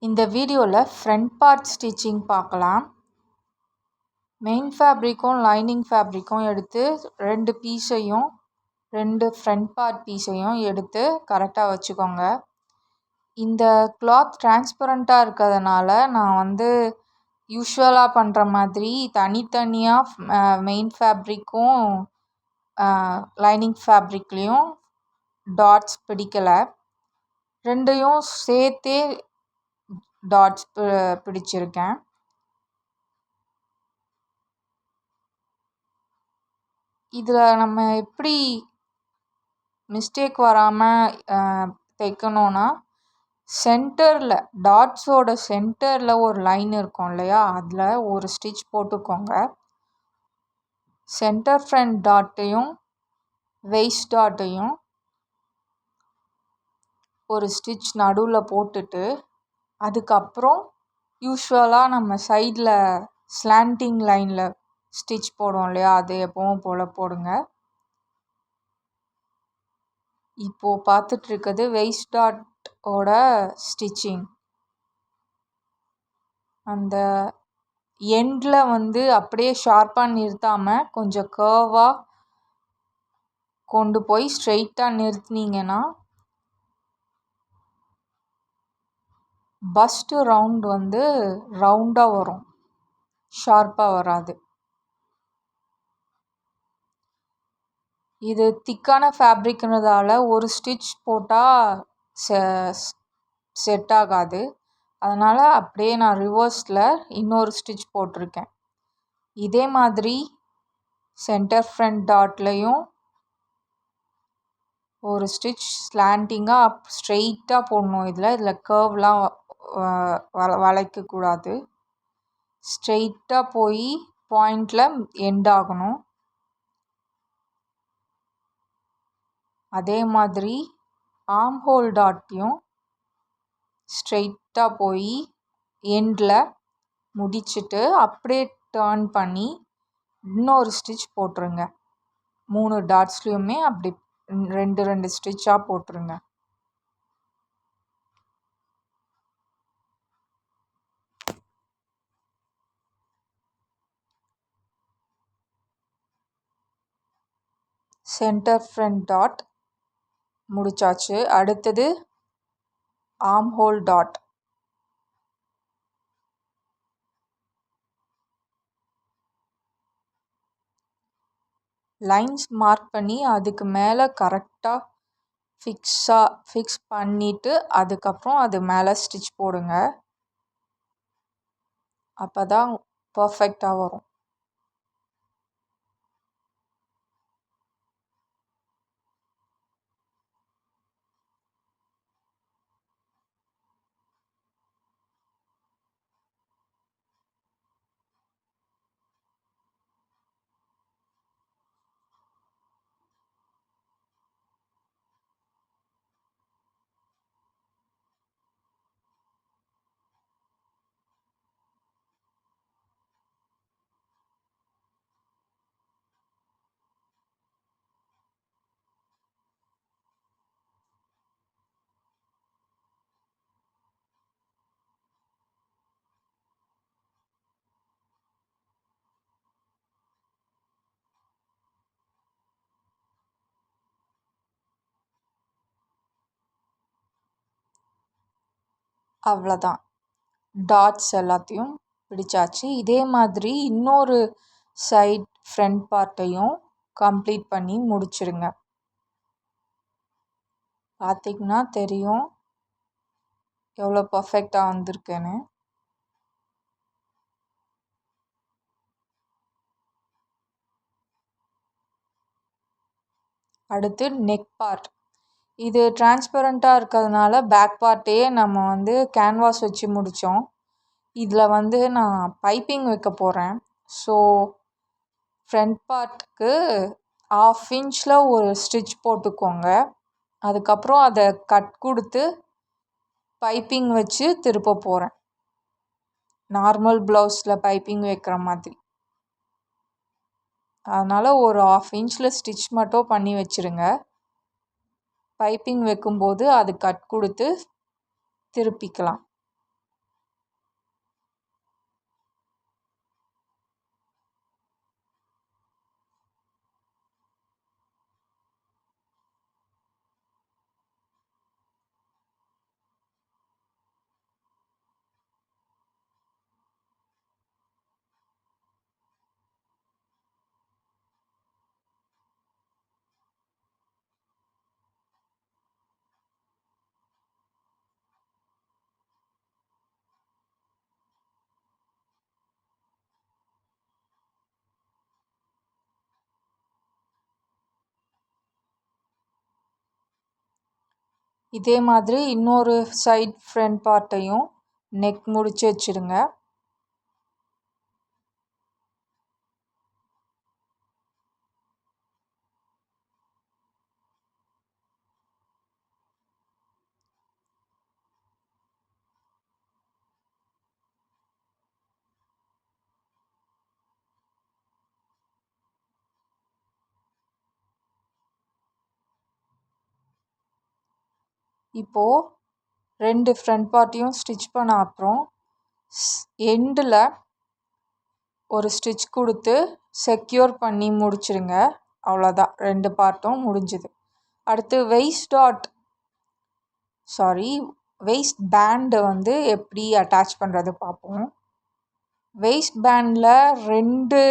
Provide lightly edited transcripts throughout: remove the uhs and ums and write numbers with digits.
இந்த வீடியோவில் front part stitching பார்க்கலாம். மெயின் ஃபேப்ரிக்கும் லைனிங் ஃபேப்ரிக்கும் எடுத்து ரெண்டு பீஸையும் ஃப்ரண்ட் பார்ட் பீஸையும் எடுத்து கரெக்டாக வச்சுக்கோங்க. இந்த கிளாத் டிரான்ஸ்பரண்ட்டாக இருக்கிறதுனால நான் யூஸ்வலாக பண்ணுற மாதிரி தனித்தனியாக மெயின் ஃபேப்ரிக்கும் லைனிங் ஃபேப்ரிக்லேயும் டாட்ஸ் பிடிக்கலை. ரெண்டையும் சேர்த்தே டாட்ஸ் பிடிச்சிருக்கேன். இதில் நம்ம எப்படி மிஸ்டேக் வராமல் தைக்கணும்னா, சென்டரில் டாட்ஸோட சென்டரில் ஒரு லைன் இருக்கும் இல்லையா, அதில் ஒரு ஸ்டிச் போட்டுக்கோங்க. சென்டர் ஃப்ரண்ட் டாட்டையும் வெய்ஸ்ட் டாட்டையும் ஒரு ஸ்டிச் நடுவில் போட்டுட்டு, அதுக்கப்புறம் யூஸ்வலாக நம்ம சைடில் ஸ்லாண்டிங் லைனில் ஸ்டிச் போடுவோம் இல்லையா, அது எப்பவும் போல் போடுங்க. இப்போது பார்த்துட்ருக்கிறது வெய்ஸ்ட் டாட்டோட ஸ்டிச்சிங். அந்த எண்டில் அப்படியே ஷார்ப்பாக நிறுத்தாமல் கொஞ்சம் கர்வாக கொண்டு போய் ஸ்ட்ரெயிட்டாக நிறுத்தினீங்கன்னா பஸ்ட் ரவுண்ட் ரவுண்டாக வரும், ஷார்ப்பாக வராது. இது திக்கான ஃபேப்ரிக்ன்றதால ஒரு ஸ்டிச் போட்டால் செட் ஆகாது. அதனால் அப்படியே நான் ரிவர்ஸில் இன்னொரு ஸ்டிச் போட்டிருக்கேன். இதே மாதிரி சென்டர் ஃப்ரண்ட் டாட்லேயும் ஒரு ஸ்டிச் ஸ்லாண்டிங்காக ஸ்ட்ரெயிட்டாக போடணும். இதில் கர்வ்லாம் வளைக்கக்கூடாது. ஸ்ட்ரெயிட்டாக போய் பாயிண்டில் எண்ட் ஆகணும். அதே மாதிரி ஆர்ம் ஹோல் டாட்டையும் ஸ்ட்ரெயிட்டாக போய் எண்டில் முடிச்சுட்டு அப்படியே டர்ன் பண்ணி இன்னொரு ஸ்டிச் போட்டுருங்க. 3 டாட்ஸ்லேயுமே அப்படி ரெண்டு ஸ்டிச்சாக போட்டுருங்க. சென்டர் ஃப்ரண்ட் டாட் முடிச்சாச்சு. அடுத்தது arm whole dot. Lines mark பண்ணி அதுக்கு மேலே கரெக்டாக ஃபிக்ஸ் பண்ணிவிட்டு அதுக்கப்புறம் அது மேலே ஸ்டிச் போடுங்க. அப்போ தான் பர்ஃபெக்டாக வரும். அவ்வளோதான், டாட்ஸ் எல்லாத்தையும் பிடிச்சாச்சு. இதே மாதிரி இன்னொரு சைட் ஃப்ரண்ட் பார்ட்டையும் கம்ப்ளீட் பண்ணி முடிச்சிடுங்க. பார்த்திங்கன்னா தெரியும் எவ்வளோ பர்ஃபெக்டாக வந்திருக்குன்னு. அடுத்து நெக் பார்ட். இது டிரான்ஸ்பரண்ட்டாக இருக்கிறதுனால பேக் பார்ட்டையே நம்ம கேன்வாஸ் வச்சு முடித்தோம். இதில் நான் பைப்பிங் வைக்க போகிறேன். ஸோ ஃப்ரண்ட் பார்ட்டுக்கு 1/2 இன்ச்சில் ஒரு ஸ்டிச் போட்டுக்கோங்க. அதுக்கப்புறம் அதை கட் கொடுத்து பைப்பிங் வச்சு திருப்ப போகிறேன், நார்மல் ப்ளவுஸில் பைப்பிங் வைக்கிற மாதிரி. அதனால் ஒரு 1/2 இன்ச்சில் ஸ்டிச் மட்டும் பண்ணி வச்சுருங்க. பைப்பிங் வைக்கும்போது அது கட் கொடுத்து திருப்பிக்கலாம். இதே மாதிரி இன்னொரு சைட் ஃப்ரண்ட் பார்ட்டையும் நெக் முடிச்சு வச்சிடுங்க. இப்போது 2 ஃப்ரண்ட் பார்ட்டையும் ஸ்டிச் பண்ண அப்புறம் எண்டில் ஒரு ஸ்டிச் கொடுத்து செக்யூர் பண்ணி முடிச்சிடுங்க. அவ்வளோதான், 2 பார்ட்டும் முடிஞ்சுது. அடுத்து வெயிஸ்ட் பேண்டு வந்து எப்படி அட்டாச் பண்ணுறது பார்ப்போம். வெயிஸ்ட் பேண்டில் 2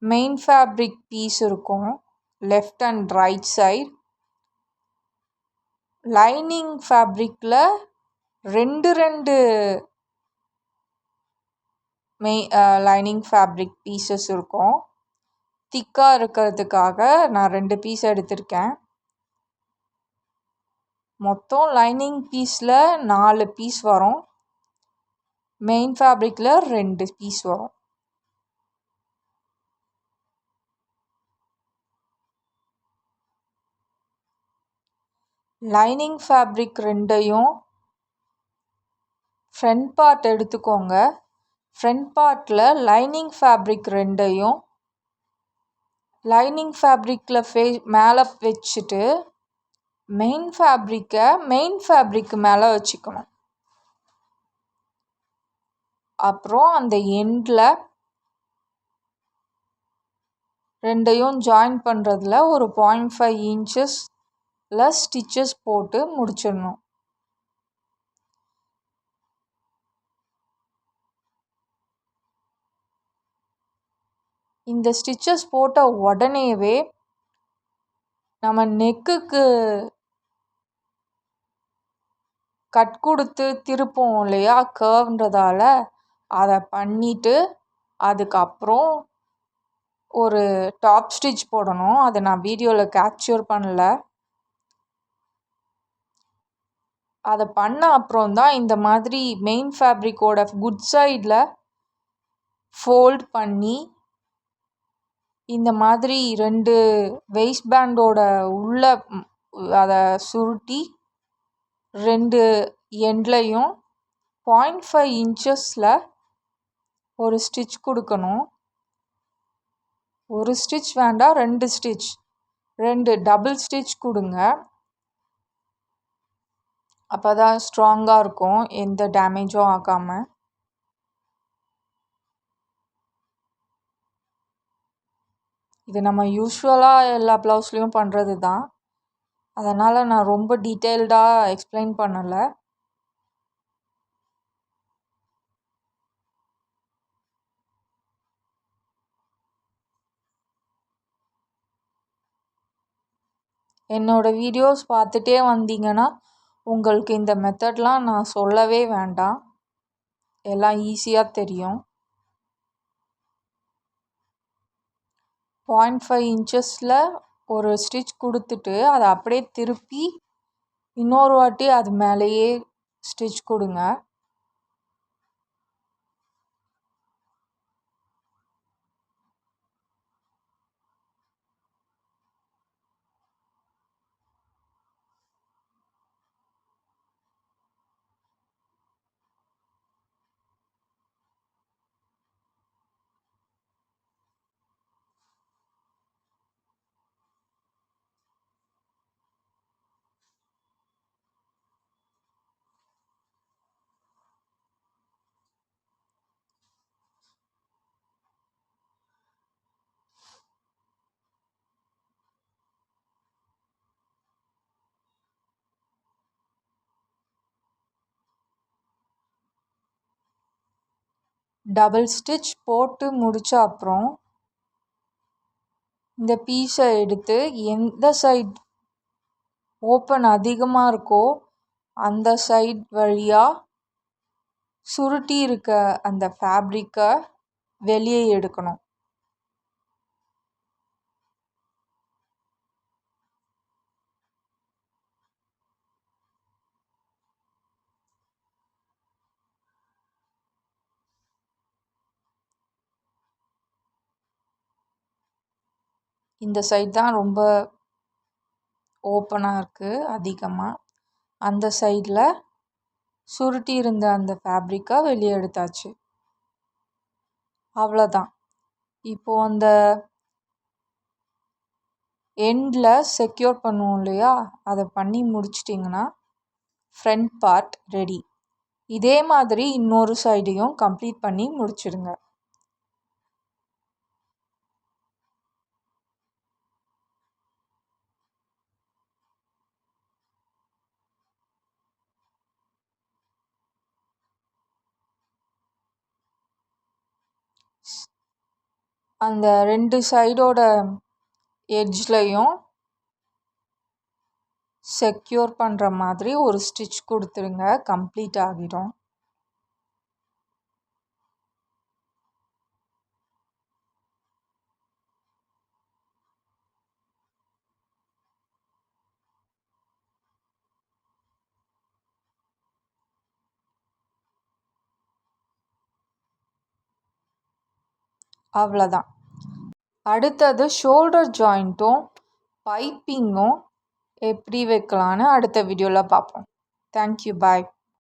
மெயின் ஃபேப்ரிக் பீஸ் இருக்கும், left and right side. Lining ஃபேப்ரிக்கில் 2 லைனிங் ஃபேப்ரிக் பீசஸ் இருக்கும். திக்காக இருக்கிறதுக்காக நான் 2 பீஸ் எடுத்திருக்கேன். மொத்தம் லைனிங் பீஸில் 4 பீஸ் வரும், மெயின் ஃபேப்ரிக்கில் 2 பீஸ் வரும். லைனிங் ஃபேப்ரிக் 2ஐயும் ஃப்ரண்ட் பார்ட் எடுத்துக்கோங்க. ஃப்ரண்ட் பார்ட்டில் லைனிங் ஃபேப்ரிக் 2ஐயும் லைனிங் ஃபேப்ரிக்கில் மேலே வச்சுட்டு மெயின் ஃபேப்ரிக்கு மேலே வச்சுக்கணும். அப்புறம் அந்த எண்டில் 2ஐயும் ஜாயின் பண்ணுறதுல ஒரு 0.5 இன்ச்சஸில் ஸ்டிச்சஸ் போட்டு முடிச்சிடணும். இந்த ஸ்டிச்சஸ் போட்ட உடனேவே நம்ம நெக்குக்கு கட் கொடுத்து திருப்போம் இல்லையா, கர்வ்ன்றதால அதை பண்ணிவிட்டு அதுக்கப்புறம் ஒரு டாப் ஸ்டிச் போடணும். அதை நான் வீடியோவில் கேப்சர் பண்ணல. அதை பண்ண அப்புறம் தான் இந்த மாதிரி மெயின் ஃபேப்ரிக்கோட குட் சைடில் ஃபோல்ட் பண்ணி இந்த மாதிரி 2 வெயிஸ்ட் பேண்டோட உள்ள அதை சுருட்டி 2 எண்ட்லையும் 0.5 இன்ச்சஸில் ஒரு ஸ்டிச் கொடுக்கணும். ஒரு ஸ்டிச் வேண்டாம், 2 ஸ்டிச், 2 டபுள் ஸ்டிச் கொடுங்க. அப்போ தான் ஸ்ட்ராங்காக இருக்கும், எந்த டேமேஜும் ஆகாமல். இது நம்ம யூஸ்வலாக எல்லா ப்ளவுஸ்லேயும் பண்ணுறது தான், அதனால் நான் ரொம்ப டீட்டெயில்டாக எக்ஸ்பிளைன் பண்ணலை. என்னோடய வீடியோஸ் பார்த்துட்டே வந்தீங்கன்னா உங்களுக்கு இந்த மெத்தட்லாம் நான் சொல்லவே வேண்டாம், எல்லாம் ஈஸியாக தெரியும். 0.5 இன்ச்சஸில் ஒரு ஸ்டிச் கொடுத்துட்டு அதை அப்படியே திருப்பி இன்னொரு வாட்டி அது மேலேயே ஸ்டிச் கொடுங்க. டபுள் ஸ்டிச் போட்டு முடித்த அப்புறம் இந்த பீஸை எடுத்து எந்த சைட் ஓப்பன் அதிகமாக இருக்கோ அந்த சைட் வழியாக சுருட்டி இருக்க அந்த ஃபேப்ரிக்கை வெளியே எடுக்கணும். இந்த சைடு தான் ரொம்ப ஓப்பனாக இருக்குது அதிகமாக. அந்த சைடில் சுருட்டி இருந்த அந்த ஃபேப்ரிக்கை வெளியே எடுத்தாச்சு. அவ்வளோதான். இப்போது அந்த எண்டில் செக்யூர் பண்ணுவோம் இல்லையா, அதை பண்ணி முடிச்சிட்டிங்கன்னா ஃப்ரண்ட் பார்ட் ரெடி. இதே மாதிரி இன்னொரு சைடையும் கம்ப்ளீட் பண்ணி முடிச்சிடுங்க. அந்த 2 சைடோட எட்ஜ்லையும் செக்யூர் பண்ணுற மாதிரி ஒரு ஸ்டிச் கொடுத்துருங்க. கம்ப்ளீட் ஆகிடும். அவ்வளோதான். அடுத்தது ஷோல்டர் ஜாயிண்ட்டும் பைப்பிங்கும் எப்படி வைக்கலான்னு அடுத்த வீடியோவில் பார்ப்போம். தேங்க்யூ, பாய்.